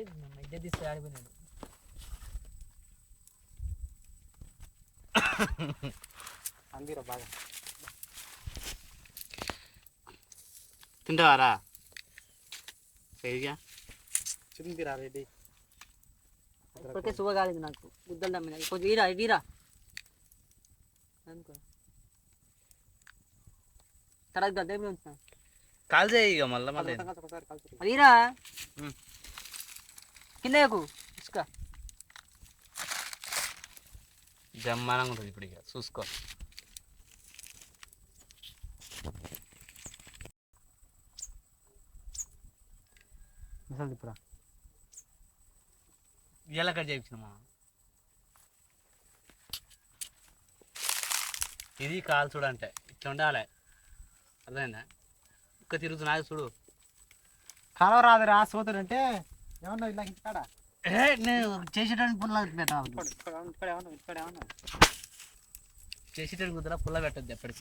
ఇద్దరు తీసుకుని ఆడిపోయినాడు. అందిరా బాగా తింటావారా సరిగా చిందిరా రెడ్డి. ఇప్పటికే సువ కాలేదు నాకు గుద్దలు దమ్మిన కొంచెం ఈరా ఇటీరా అనుకో తర్వాత గద్దె ఉంచుతా కాల్ చేయి ఇక మళ్ళీ ఒకసారి కలిసి అదిరా కింద ఎక్కు ఇసుక బ్రహ్మాండంగా ఉంటుంది ఇప్పుడు ఇక చూసుకో. మిసాల్ తిప్పురా. ఎలా కట్ చేయించినమా ఇది కాలు చూడంటే ఇట్లా ఉండాలి అర్థమైందా? ఒక్క తిరుగుతున్నా చూడు. కాలువ రాదురా సోదరంటే ఏమన్నా ఇలా ఇంటికాడ నేను చేసేటానికి పుల్ల పెట్టాలి. ఇక్కడ ఏమన్నా చేసేటానికి కుదర పుల్ల పెట్టద్దు ఎప్పటికీ.